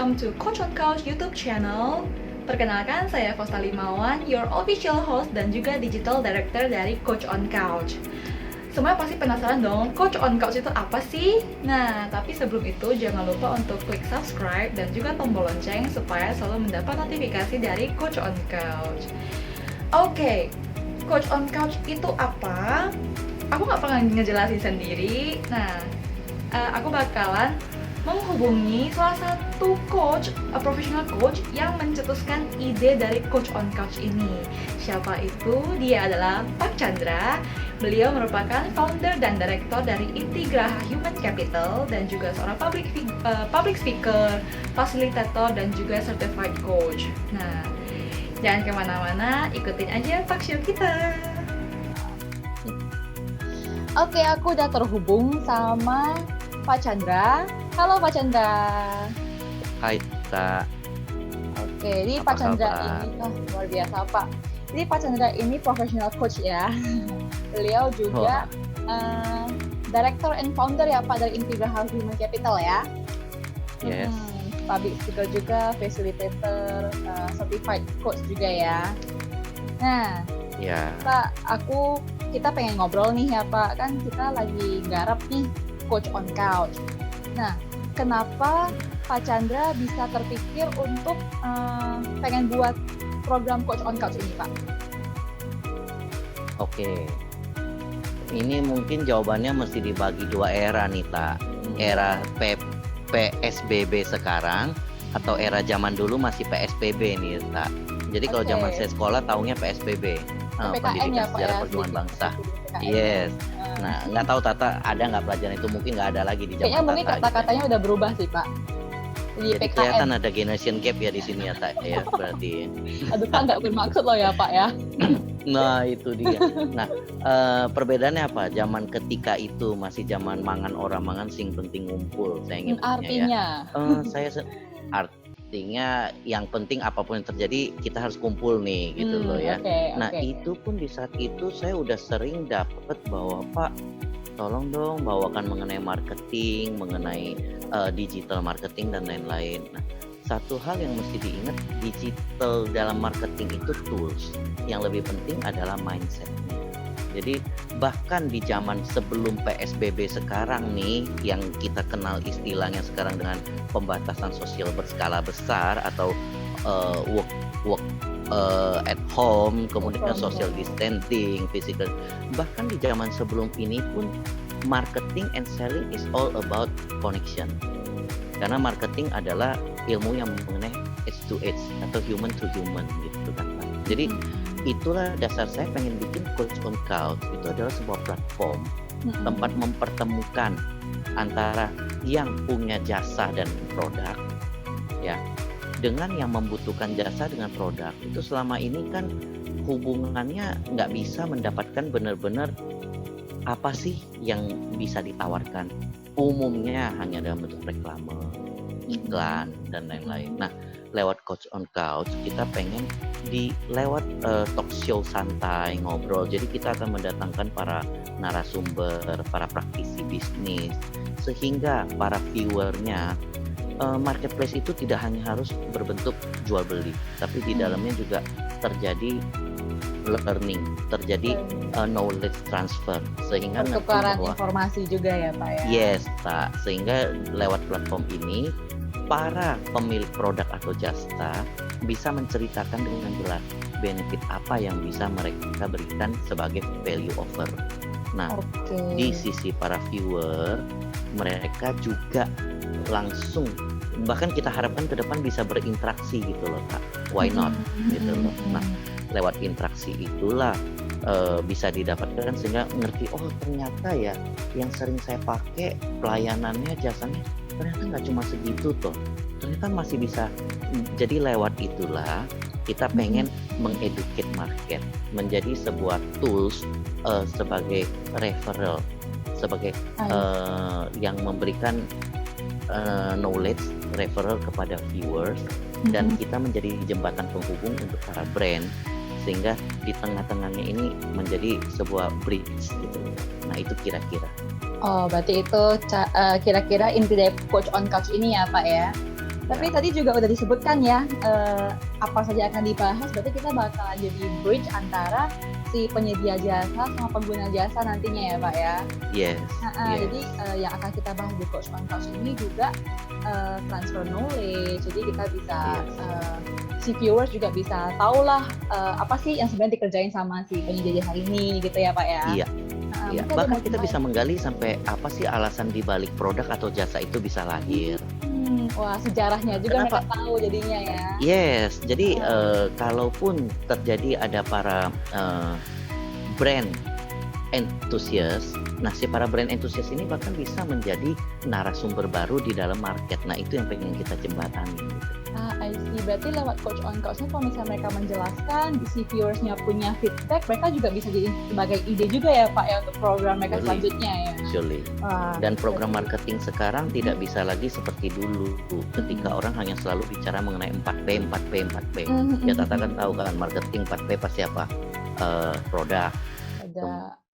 welcome to Coach on Couch YouTube channel. Perkenalkan, saya Fosta Limawan, your official host dan juga digital director dari Coach on Couch. Semua pasti penasaran dong, Coach on Couch itu apa sih? Nah, tapi sebelum itu jangan lupa untuk klik subscribe dan juga tombol lonceng supaya selalu mendapat notifikasi dari Coach on Couch. Oke, Coach on Couch itu apa? Aku nggak pernah ngejelasin sendiri. Nah, aku bakalan menghubungi salah satu coach, professional coach yang mencetuskan ide dari Coach on Couch ini. Siapa itu? Dia adalah Pak Chandra. Beliau merupakan founder dan direktur dari Integraha Human Capital dan juga seorang public speaker, fasilitator dan juga certified coach. Nah, jangan kemana-mana, ikutin aja talk show kita. Oke, aku udah terhubung sama Pak Chandra. Halo Pak Chandra. Hai Kak. Oke, ini Pak Chandra ini luar biasa Pak. Jadi Pak Chandra ini professional coach ya. Beliau juga director and founder ya Pak dari Integraha Human Capital ya. Yes. Public speaker juga, facilitator, certified coach juga ya. Nah, Pak, kita pengen ngobrol nih ya Pak. Kan kita lagi garap nih Coach on Couch. Nah, kenapa Pak Chandra bisa terpikir untuk pengen buat program Coach on Couch ini, Pak? Oke. Ini mungkin jawabannya mesti dibagi dua era nih, Tak. Era PSBB sekarang atau era zaman dulu masih PSBB nih, Tak. Jadi kalau zaman saya sekolah taunya PSBB. Pendidikan ya, Pak, Sejarah ya, Perjuangan Bangsa. PKN. Yes. Nah, nggak tahu Tata ada nggak pelajaran itu, mungkin nggak ada lagi di zaman kayaknya mungkin Tata. Kata-katanya udah berubah sih, Pak. Di Jadi PKN. kelihatan ada generation gap ya di sini ya, Tak, ya berarti. Aduh Pak, nggak bermaksud loh ya Pak ya. Nah itu dia. Nah perbedaannya apa? Zaman ketika itu masih zaman mangan orang mangan sing penting ngumpul. Saya nyebutnya Artinya? Artinya yang penting apapun yang terjadi kita harus kumpul nih gitu loh ya. Nah itu pun di saat itu saya udah sering dapet bahwa Pak tolong dong bawakan mengenai marketing, mengenai digital marketing dan lain-lain. Nah, satu hal yang mesti diingat, digital dalam marketing itu tools. Yang lebih penting adalah mindset-nya. Jadi bahkan di zaman sebelum PSBB sekarang nih, yang kita kenal istilahnya sekarang dengan pembatasan sosial berskala besar atau work at home, kemudian social distancing, physical. Bahkan di zaman sebelum ini pun marketing and selling is all about connection. Karena marketing adalah ilmu yang mengenai edge to edge atau human to human gitu kan. Jadi itulah dasar saya pengen bikin Coach on Couch. Itu adalah sebuah platform tempat mempertemukan antara yang punya jasa dan produk ya dengan yang membutuhkan jasa dengan produk. Itu selama ini kan hubungannya nggak bisa mendapatkan benar-benar apa sih yang bisa ditawarkan. Umumnya hanya dalam bentuk reklame, iklan dan lain-lain. Nah, lewat Coach on Couch kita pengen lewat talk show santai ngobrol. Jadi kita akan mendatangkan para narasumber, para praktisi bisnis, sehingga para viewernya marketplace itu tidak hanya harus berbentuk jual beli, tapi di dalamnya juga terjadi learning, terjadi knowledge transfer, sehingga pertukaran informasi juga ya Pak ya. Yes, Pak. Sehingga lewat platform ini para pemilik produk atau jasa bisa menceritakan dengan jelas benefit apa yang bisa mereka berikan sebagai value offer. Nah, di sisi para viewer, mereka juga langsung, bahkan kita harapkan ke depan bisa berinteraksi gitu loh Kak. Why not? Gitu loh. Nah, lewat interaksi itulah bisa didapatkan sehingga ngerti, oh ternyata ya yang sering saya pakai pelayanannya, jasanya ternyata nggak cuma segitu toh, ternyata masih bisa. Jadi lewat itulah kita pengen mengeducate market menjadi sebuah tools sebagai referral, sebagai yang memberikan knowledge referral kepada viewers, dan kita menjadi jembatan penghubung untuk para brand, sehingga di tengah-tengahnya ini menjadi sebuah bridge gitu. Nah itu kira-kira. Oh berarti itu kira-kira inti dari Coach on Couch ini ya Pak ya? Tapi tadi juga udah disebutkan ya, apa saja akan dibahas, berarti kita bakal jadi bridge antara si penyedia jasa sama pengguna jasa nantinya ya Pak ya? Yes. Jadi yang akan kita bahas di Coach on Couch ini juga transfer knowledge, jadi kita bisa, si viewers juga bisa tahulah apa sih yang sebenarnya dikerjain sama si penyedia jasa ini gitu ya Pak ya? Iya. Bahkan kita bisa menggali sampai apa sih alasan di balik produk atau jasa itu bisa lahir. Wah, sejarahnya juga mereka tahu jadinya ya. Yes, jadi kalaupun terjadi ada para brand enthusiast, nah si para brand enthusiast ini bahkan bisa menjadi narasumber baru di dalam market. Nah itu yang pengen kita jembatani. I see. Berarti lewat Coach on Couch-nya kalau misalnya mereka menjelaskan, si viewersnya punya feedback, mereka juga bisa jadi sebagai ide juga ya Pak ya untuk program mereka selanjutnya ya. Surely. Dan program marketing sekarang tidak bisa lagi seperti dulu ketika orang hanya selalu bicara mengenai 4P. Ya Tata kan tahu kan marketing 4P pasti apa? Produk.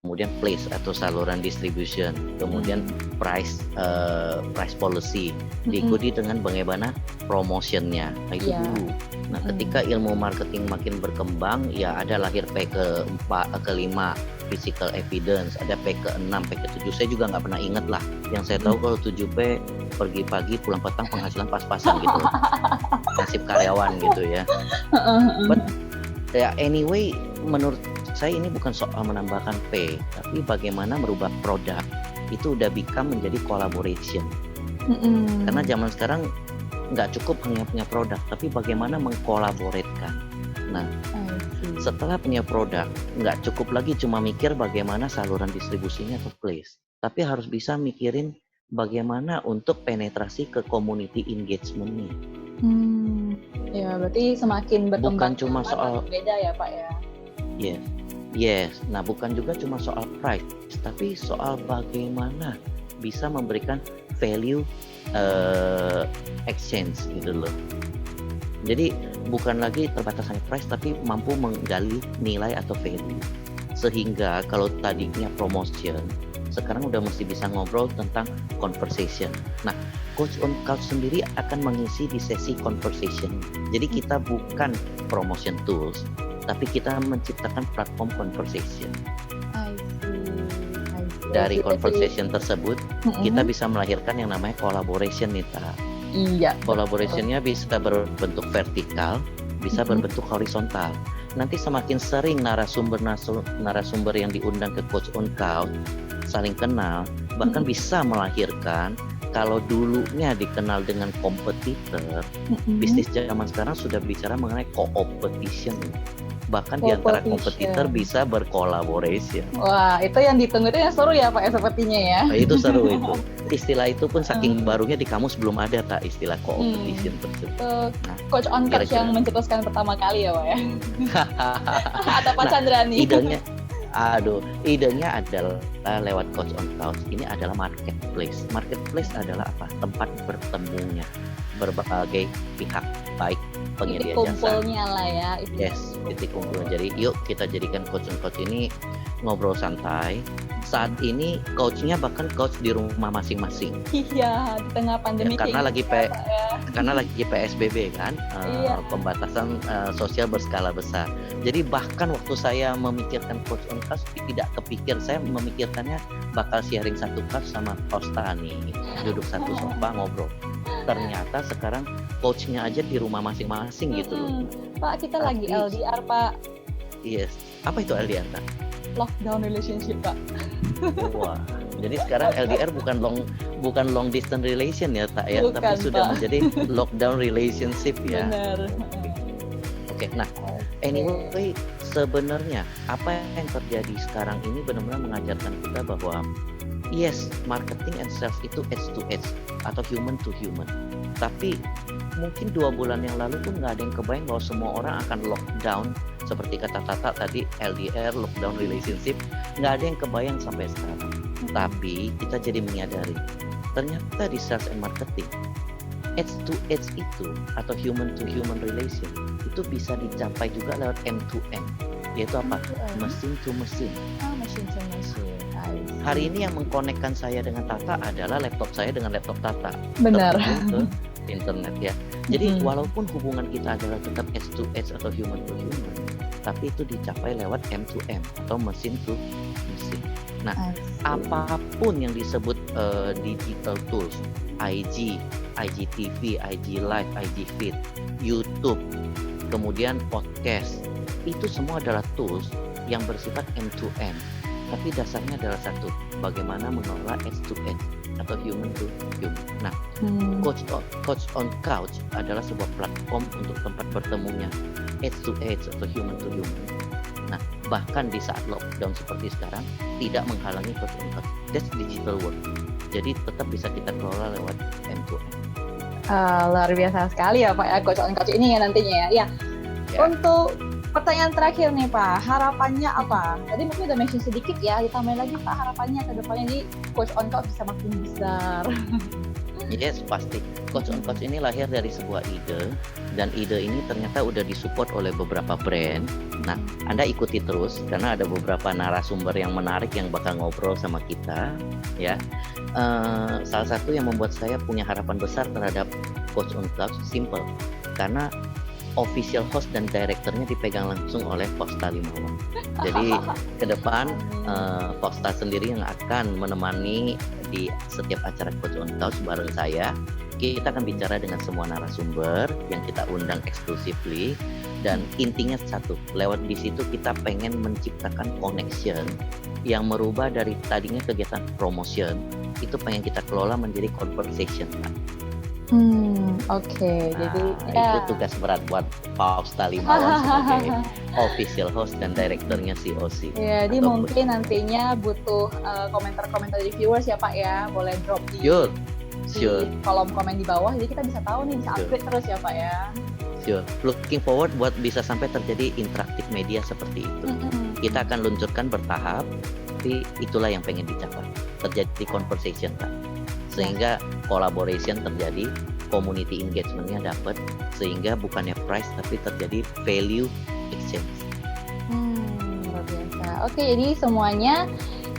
Kemudian place atau saluran distribution, kemudian price policy, diikuti dengan bagaimana promotionnya, itu dulu. Nah, ketika ilmu marketing makin berkembang, ya ada lahir P ke-5, physical evidence, ada P ke-6, P ke-7, saya juga nggak pernah inget lah. Yang saya tahu kalau 7P, pergi pagi, pulang petang, penghasilan pas-pasan gitu, nasib karyawan gitu ya. But ya anyway, menurut saya ini bukan soal menambahkan P, tapi bagaimana merubah produk itu udah become menjadi collaboration. Karena zaman sekarang nggak cukup hanya punya produk, tapi bagaimana mengkolaboratkan. Nah, setelah punya produk, nggak cukup lagi cuma mikir bagaimana saluran distribusinya atau place, tapi harus bisa mikirin bagaimana untuk penetrasi ke community engagement-nya. Ya, berarti semakin berkembang. Bukan cuma soal beda ya Pak ya. Yes. Nah, bukan juga cuma soal price, tapi soal bagaimana bisa memberikan value exchange gitu loh. Jadi bukan lagi terbatas hanya price, tapi mampu menggali nilai atau value. Sehingga kalau tadinya promotion, sekarang udah mesti bisa ngobrol tentang conversation. Nah, Coach on Couch sendiri akan mengisi di sesi conversation. Jadi kita bukan promotion tools, tapi kita menciptakan platform conversation. I see. Dari conversation tersebut, kita bisa melahirkan yang namanya collaboration nih, Ta. Iya. Collaborationnya bisa berbentuk vertikal, bisa berbentuk horizontal. Nanti semakin sering narasumber yang diundang ke Coach on Couch saling kenal, bahkan bisa melahirkan. Kalau dulunya dikenal dengan kompetitor, bisnis zaman sekarang sudah bicara mengenai co-opetition. Bahkan di antara kompetitor bisa berkolaborasi. Wah, itu yang ditunggu, itu yang seru ya Pak ya sepertinya ya. Nah, itu seru itu. Istilah itu pun saking barunya di kamus belum ada tak istilah co-opetition tersebut. Nah, Coach on Couch yang mencetuskan pertama kali ya Pak ya. Atau Pak Chandrani. Idenya adalah lewat Coach on Couch. Ini adalah marketplace. Marketplace adalah apa? Tempat bertemunya berbagai pihak, baik penyedia jasa. Titik kumpulnya lah ya. Yes, titik kumpul. Jadi yuk kita jadikan Coach on Couch ini ngobrol santai. Saat ini coachnya bahkan coach di rumah masing-masing. Iya, di tengah pandemi. Ya, karena lagi PSBB kan, pembatasan sosial berskala besar. Jadi bahkan waktu saya memikirkan Coach on Couch tidak kepikir, saya memikirkannya bakal sharing satu couch sama Costa nih, duduk satu sofa ngobrol. Ternyata sekarang coachnya aja di rumah masing-masing gitu loh. Pak, kita lagi LDR Pak. Yes, apa itu LDR Pak? Lockdown relationship Pak. Wah, jadi sekarang LDR bukan long distance relation ya tak ya, bukan, tapi sudah Pak. menjadi lockdown relationship ya. Benar. Oke, nah anyway sebenarnya apa yang terjadi sekarang ini benar-benar mengajarkan kita bahwa yes, marketing and sales itu edge to edge atau human to human. Tapi mungkin 2 bulan yang lalu pun nggak ada yang kebayang bahwa semua orang akan lockdown seperti kata Tata tadi, LDR, lockdown relationship, nggak ada yang kebayang sampai sekarang. Tapi kita jadi menyadari ternyata di sales and marketing edge to edge itu atau human to human relation itu bisa dicapai juga lewat M to M, yaitu apa? Mesin to mesin. Mesin to mesin. Hari ini yang mengkonekkan saya dengan Tata adalah laptop saya dengan laptop Tata. Benar. internet ya. Jadi walaupun hubungan kita adalah tetap edge to edge atau human to human, tapi itu dicapai lewat M to M atau mesin to mesin. Nah, apapun yang disebut digital tools, IG, IGTV, IG Live, IG Feed, YouTube, kemudian podcast, itu semua adalah tools yang bersifat M to M. Tapi dasarnya adalah satu, bagaimana mengelola edge to edge atau human to human. Nah, Coach on Couch adalah sebuah platform untuk tempat bertemunya edge to edge atau human to human. Nah, bahkan di saat lockdown seperti sekarang tidak menghalangi Coach on Couch. That's digital world. Jadi tetap bisa kita kelola lewat M to M. Luar biasa sekali ya Pak ya, Coach on Couch ini ya nantinya ya. Untuk pertanyaan terakhir nih Pak, harapannya apa? Tadi mungkin udah mention sedikit ya, ditambahin lagi Pak harapannya ke depannya di Coach on Couch bisa makin besar. Yes, pasti. Coach on Couch ini lahir dari sebuah ide, dan ide ini ternyata udah disupport oleh beberapa brand. Nah, Anda ikuti terus karena ada beberapa narasumber yang menarik yang bakal ngobrol sama kita, ya. Salah satu yang membuat saya punya harapan besar terhadap Coach on Couch simple, karena official host dan direkturnya dipegang langsung oleh Fosta Limawan. Jadi ke depan Fosta sendiri yang akan menemani di setiap acara Coach on Couch bareng saya. Kita akan bicara dengan semua narasumber yang kita undang exclusively, dan intinya satu, lewat di situ kita pengen menciptakan connection yang merubah dari tadinya kegiatan promotion itu pengen kita kelola menjadi conversation. Oke. Jadi itu tugas berat buat Fausta Limawan sebagai official host dan direkturnya COC. Ya, jadi mungkin nantinya butuh komentar-komentar dari viewers ya Pak ya, boleh drop di kolom komen di bawah, jadi kita bisa tahu nih, bisa upgrade terus ya Pak ya. Sure. Looking forward buat bisa sampai terjadi interaktif media seperti itu. Kita akan luncurkan bertahap, tapi itulah yang pengen dicapai. Terjadi conversation Pak. Sehingga collaboration terjadi, community engagement-nya dapat, sehingga bukannya price tapi terjadi value exchange. Luar biasa. Oke, jadi semuanya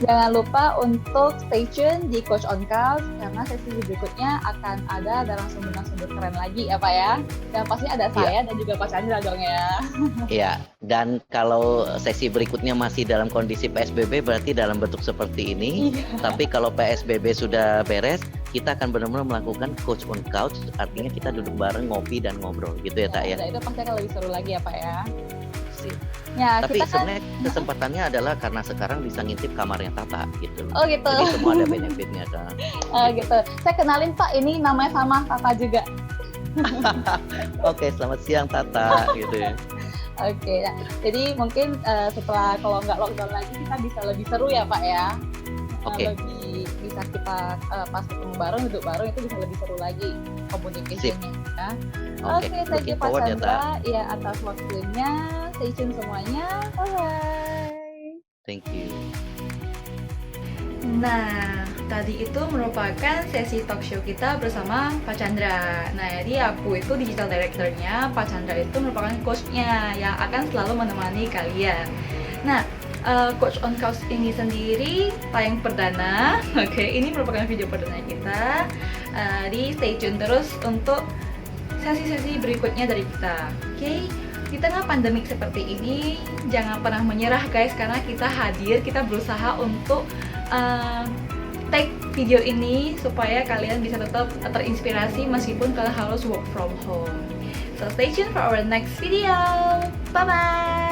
jangan lupa untuk stay tune di Coach on Couch karena sesi berikutnya akan ada narasumber-narasumber keren lagi ya Pak ya. Dan pasti ada saya dan juga Pak Chandra dong ya. Iya, dan kalau sesi berikutnya masih dalam kondisi PSBB berarti dalam bentuk seperti ini. Tapi kalau PSBB sudah beres, kita akan benar-benar melakukan Coach on Couch, artinya kita duduk bareng ngopi dan ngobrol gitu ya Tak ya. Itu pasti akan lebih seru lagi ya Pak ya. Ya, tapi sebenarnya kesempatannya adalah karena sekarang bisa ngintip kamarnya Tata gitu. Oh gitu. Jadi semua ada benefitnya kan. Oh gitu. Saya kenalin Pak, ini namanya sama Tata juga. Oke, selamat siang Tata gitu ya. Oke, nah, jadi mungkin setelah kalau nggak lockdown lagi kita bisa lebih seru ya Pak ya. Lebih bisa kita pas ketemu bareng, duduk bareng itu bisa lebih seru lagi communication-nya. Ya. Oke, thank you Pak Chandra ya atas waktunya. Stay tune semuanya. Bye-bye. Thank you. Nah, tadi itu merupakan sesi talk show kita bersama Pak Chandra. Nah, jadi aku itu digital director-nya, Pak Chandra itu merupakan coach-nya yang akan selalu menemani kalian. Nah, Coach on Couch ini sendiri tayang perdana. Oke, ini merupakan video perdana kita. Di stay tune terus untuk sesi-sesi berikutnya dari kita. Oke. Di tengah pandemik seperti ini, jangan pernah menyerah guys, karena kita hadir, kita berusaha untuk take video ini supaya kalian bisa tetap terinspirasi meskipun kalian harus work from home. So stay tuned for our next video. Bye bye.